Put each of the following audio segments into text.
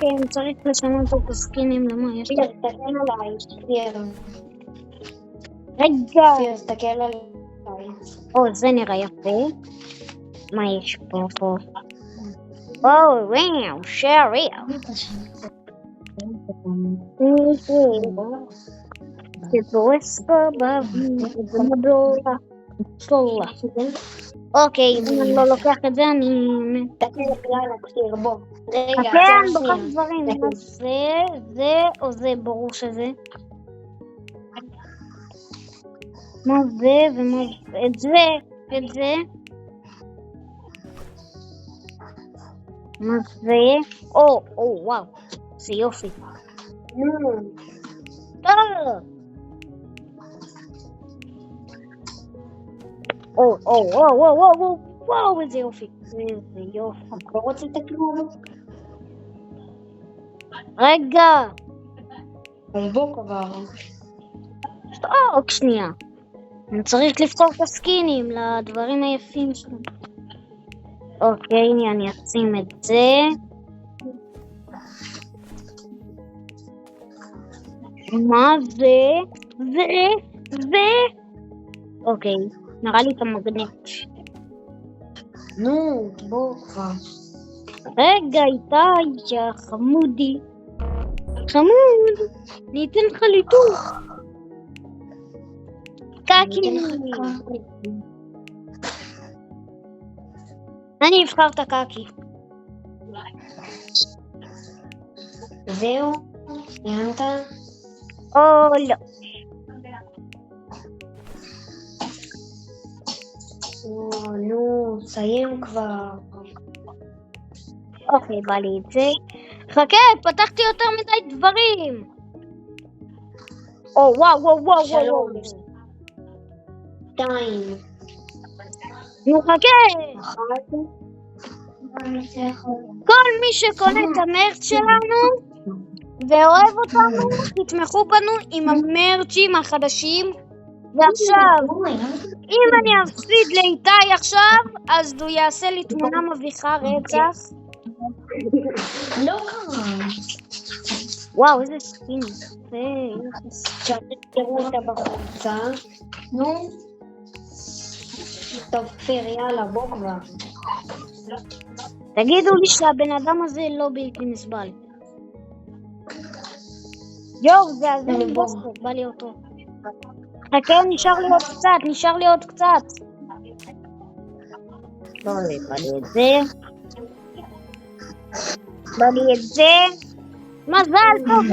כן, צריך לשנות את הסקינים, למה יש לי? תסתכל עליי, כפיר. רגע! כפיר, תסתכל עליי. או, זה נראה יפה. מה יש פה? או, וואו, שרי. אוקיי, אם אני לא לוקח את זה, אני... תסתכל עליי, כפיר, בוא. רגע, כן, עצור בכל שנייה. דברים, מה זה או זה, ברור שזה. מה זה ומה זה, את זה. מה זה? או, וואו, זה יופי. וואו, איזה יופי. איזה יופי. לא רצית כלום? רגע. אז בוא כבר. רק שנייה. אני צריך לפתור את הסקינים לדברים היפים שלנו. אוקיי, אני אשים את זה. מה זה? זה? אוקיי, נראה לי את המגנט. נו, בוא כבר. רגע, איתי, יא חמודי. חמוד, אני אתן לך ליטוף. קקי. אני אבחר את הקקי. זהו? סיימת? או לא. נו, סיים כבר. אוקיי, בא לי את זה. חכה, פתחתי יותר מדי דברים. או, וואו. 3, 2, נו, חכה. 1. כל מי שקונה את המרץ שלנו ואוהב אותנו, תתמכו בנו עם המרצ'ים החדשים. ועכשיו, אם אני אפסיד לאיתי עכשיו, אז הוא יעשה לי תמונה מביכה רצח. לא קרה. וואו, איזה סקין. תראו אותה בחולצה. נו. טוב, כפיר, יאללה, בוא כבר. תגידו לי שהבן אדם הזה לא בלתי נסבל. יואו, זה בוסטר, בא לי אותו. חכה, נשאר לי עוד קצת. בא לי את זה. מזל טוב,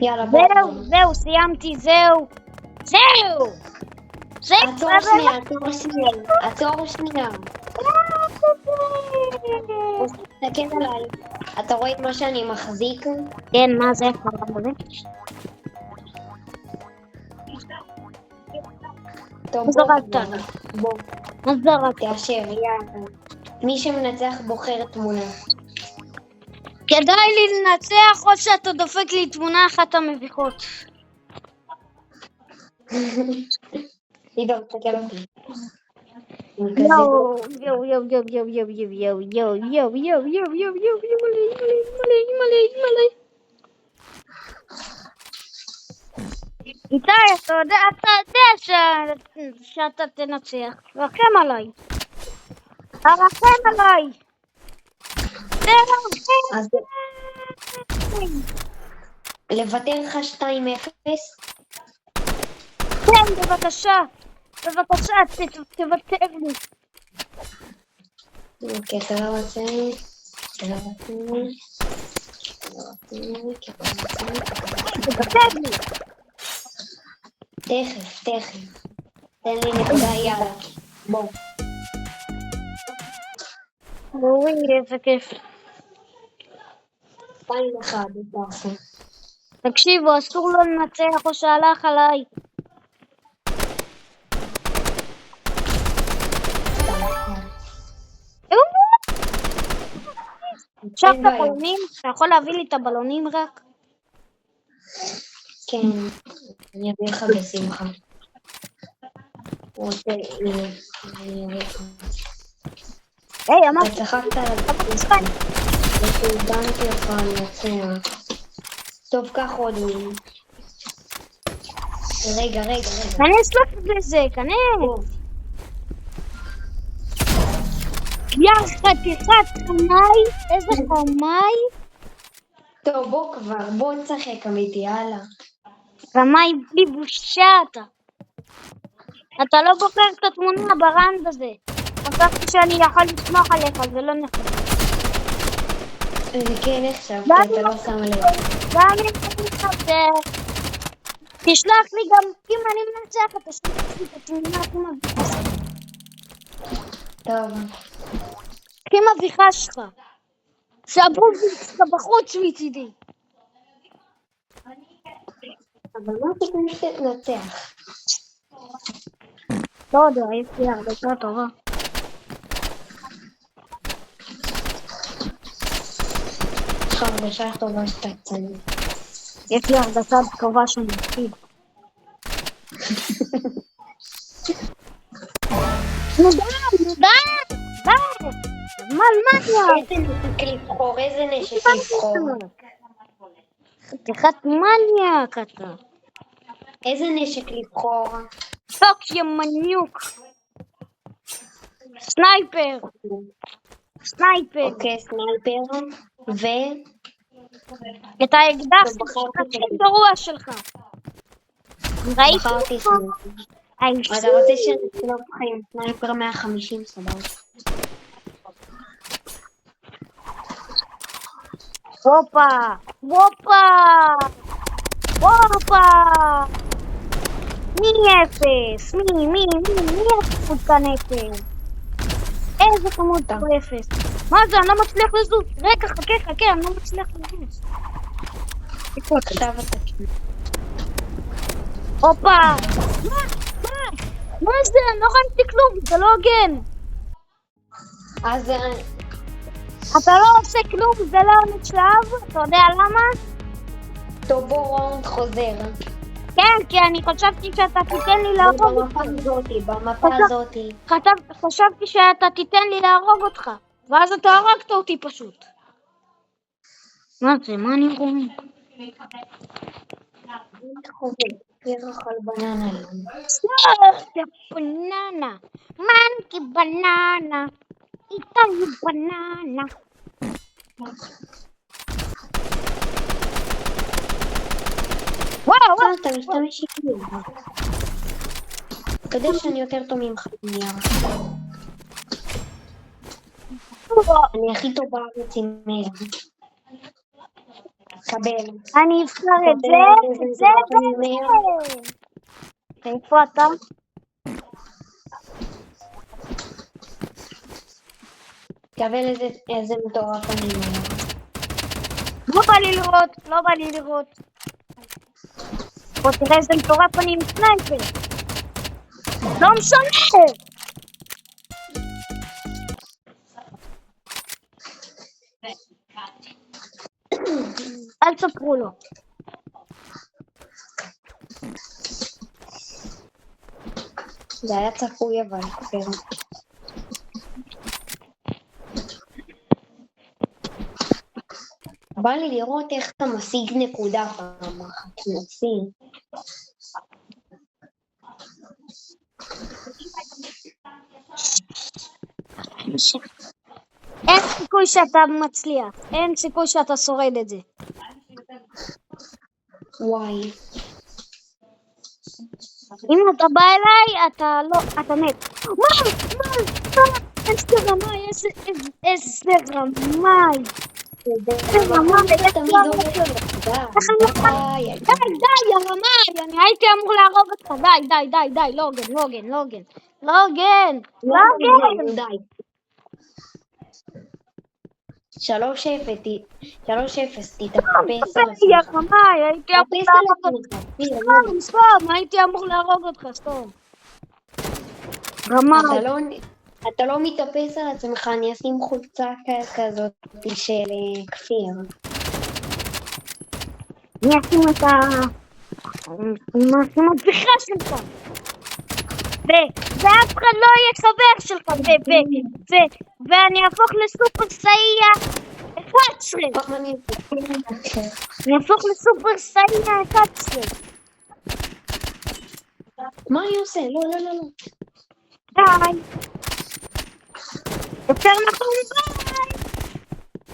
יאללה, בוא. זהו, סיימתי, זהו. עצור שנייה. תסתכל עליי. אתה רואה את מה שאני מחזיק? כן, מה זה? טוב, בוא. מה זרקת? תאשר, יאללה. מי שמנצח בוחר תמונה. כדאי לי לנצח או שאתה דופק לי תמונה אחת המביכות. לידור, תסתכל אותי. יואו. איתי, אתה יודע שאתה תנצח. רחם עליי. לוותר לך 2-0? כן, בבקשה, תוותר לי. אוקיי, אתה לא רוצה... תוותר לי. תכף. תן לי נקודה, יאללה. בוא. אוי, איזה כיף. 2-1, תקשיבו, אסור לו לנצח או שהלך עליי. עכשיו את הבלונים? אתה יכול להביא לי את הבלונים רק? כן, אני אביא לך בשמחה. הוא רוצה... היי, אמרתי, אתה צחקת עליו. ודנתי אותך לנצח. טוב, קח עוד מין. רגע. כנס לזה, כנס. יא חתיכת חמאי, איזה חמאי. טוב, בוא נשחק אמיתי, יאללה. חמאי בלי בושה אתה. אתה לא בוחר את התמונה ברנד הזה. חשבתי שאני יכול לסמוך עליך, זה לא נכון. זה כן נחשב, כי אתה לא שם לב. ואני מתחבר. תשלח לי גם, אם אני מנצח, אתה תשלח לי את התמונה הכי מביכה שלך. טוב. הכי מביכה שלך. שהבולבול שלך בחוץ מצידי. אבל מה תקנים שתנצח? לא יודע, יש לי הרגשה טובה. יש לך הרגשה טובה שאתה צנוע. יש לי הרגשה טובה שאני מפסיד. די! איזה נשק לבחור? חתיכת מניאק אתה. איזה נשק לבחור? פוק יא מניוק. סנייפר. אוקיי, סנייפר. את האקדח הכי גרוע שלך. ראיתי בחרתי סנייפר. אתה רוצה שנצלוף לך עם סנייפר 150 סבבה? הופה! מי אפס? מי אפס כאן אפס? איזה כמות פה אפס? מה זה? אני לא מצליח לזוז. רגע, חכה, אני לא מצליח לזוז. עכשיו אתה כן. הופה! מה זה? אני לא ראיתי כלום, זה לא הוגן. אז אתה לא עושה כלום, זה לא נשלב, אתה יודע למה? טוב, בוא ראונד חוזר. כן, כי אני חשבתי שאתה תיתן לי להרוג אותך. במפה הזאתי. חשבתי שאתה תיתן לי להרוג אותך, ואז אתה הרגת אותי פשוט. מה זה? מה אני רואה? ירח על בננה. בננה. מנקי בננה. איתנו בננה. וואו. אתה משתמש איתי. אתה יודע שאני יותר טוב ממך נייר. אני הכי טוב בארץ עם מאיר. קבל. אני אבחר את זה. איפה אתה? קבל איזה מטורף אני מאיר. לא בא לי לראות. בוא תראה איזה מטורף אני עם סנייפר. לא משנה. אל תספרו לו. זה היה צפוי אבל. בא לי לראות איך אתה משיג נקודה פעם אחת. נוציא. אין סיכוי שאתה מצליח. אין סיכוי שאתה שורד את זה. וואי. אם אתה בא אליי, אתה מת. מה? איזה רמאי, איזה רמאי. די, הרמאי, אני הייתי אמור להרוג אותך. די, לא הוגן. 3-0, תתאפס על יא רמאי, הייתי אמור להרוג אותך. סתום, הייתי אמור להרוג אותך, סתום. רמאי. אתה לא מתאפס על עצמך, אני אשים חולצה כזאת של כפיר. אני אשים את המבטיחה שלך. ואף אחד לא יהיה חבר שלך, ואני אהפוך לסופר סאייה 11. אני אהפוך לסופר סאייה 11. מה אני עושה? לא. די. יותר נכון ביי.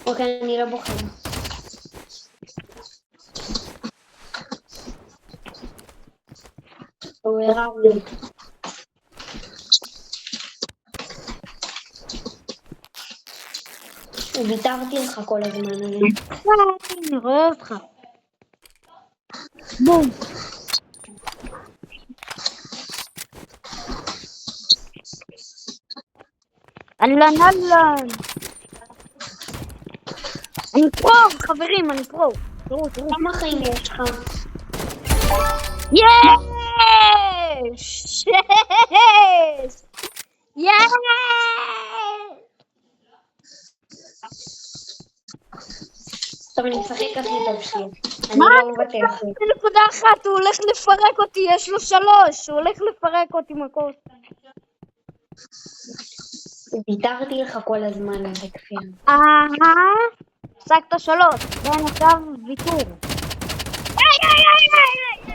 אוקיי, אני לא בוחר. הוא הראה לי. ויתרתי לך כל הזמן. אני רואה אותך. בום. אלן. אני פרו, חברים, אני פרו. תראו. כמה חיים יש לך? יש! טוב, אני משחק הכי טוב שלי. אני לא מבטח לי. נקודה אחת, הוא הולך לפרק אותי, יש לו 3. הוא הולך לפרק אותי מכות. ויתרתי לך כל הזמן, זה כפיר. השגת 3, ואין עכשיו ויתור.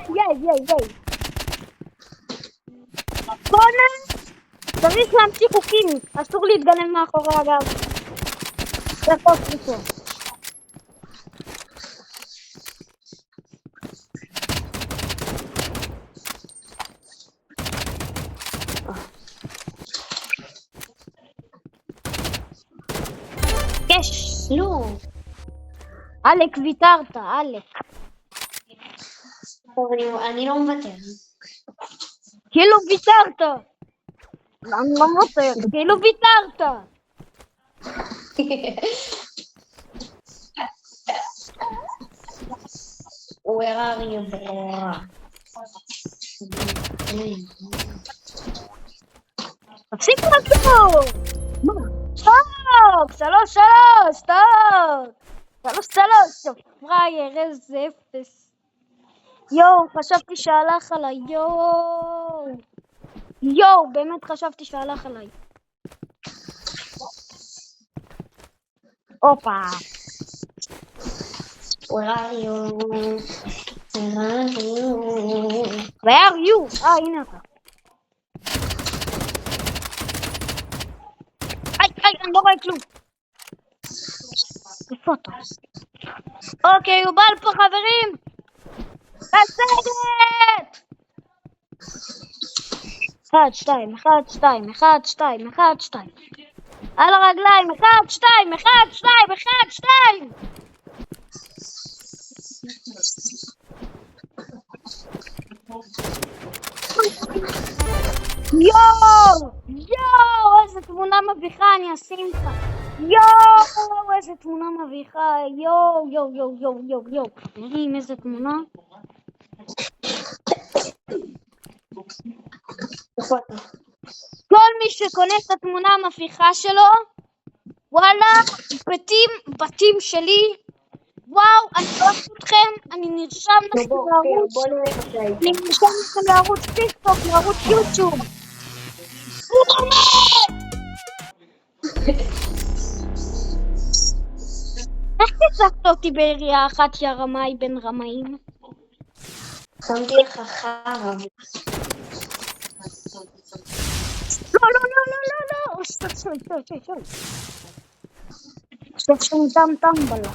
יאי. קונה, צריך להמציא חוקים, אסור להתגנב מאחורי הגב. זה חוק ויתור. יש! לא. אלק ויתרת, אלק. טוב, אני לא מוותר. כאילו ויתרת. אני לא מוותר, כאילו ויתרת. Where are you, bro? תפסיק לחזור! סטופ! 3, סטופ! 3, פרייר, איזה 0. יואו, חשבתי שהלך עליי, יואו, באמת חשבתי שהלך עליי. הופה. Where are you? Where are you? הנה אתה. אני לא רואה כלום. איפה אתה? אוקיי, הוא בא לפה חברים. בסדר! 1, 2. על הרגליים, 1, 2. יואו, איזה תמונה מביכה, אני אשים לך. יואו, איזה תמונה מביכה. יואו. חברים, איזה תמונה. כל מי שקונה את התמונה המביכה שלו, וואלה, בתים שלי. וואו, אני אוהבת אתכם, אני נרשם לכם לערוץ טיקטוק, לערוץ יוטיוב. איך תצחת אותי בירייה אחת יא רמאי בין רמאים? שמתי לך חרא. לא. שום טם בלה.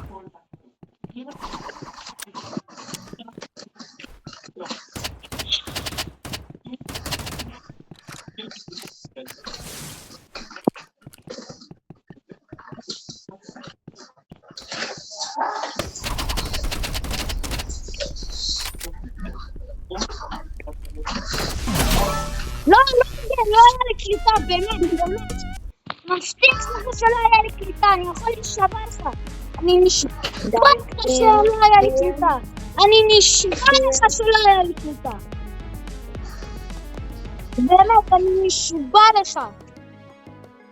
לא היה לי קליטה, באמת. מבטיח לך שלא היה לי קליטה, אני יכול להישבע לך. אני נשבע לך שלא היה לי קליטה. אני נשבע לך שלא היה לי קליטה. באמת, אני נשבע לך.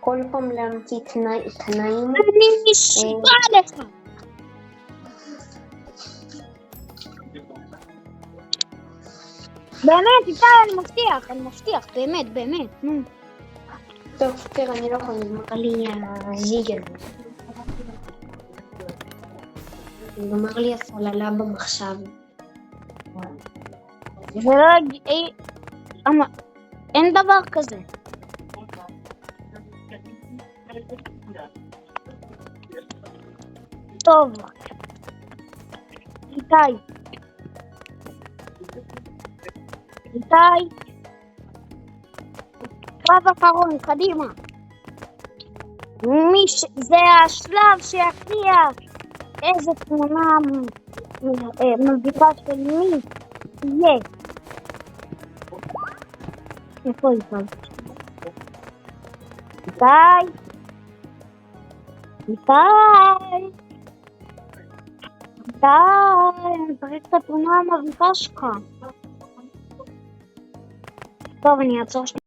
כל פעם להמציא תנאים. אני נשבע לך. באמת, איתי, אני מבטיח, באמת, נו. טוב, תראה, אני לא יכול, נגמר לי הזיג הזה. נגמר לי הסוללה במחשב. זה לא... אין דבר כזה. טוב. איתי. קרב אחרון, קדימה. זה השלב שיכריע איזה תמונה מביכה של מי יהיה. איפה איתי? אני צריך את התמונה המביכה שלך. טוב, אני אעצור שנייה.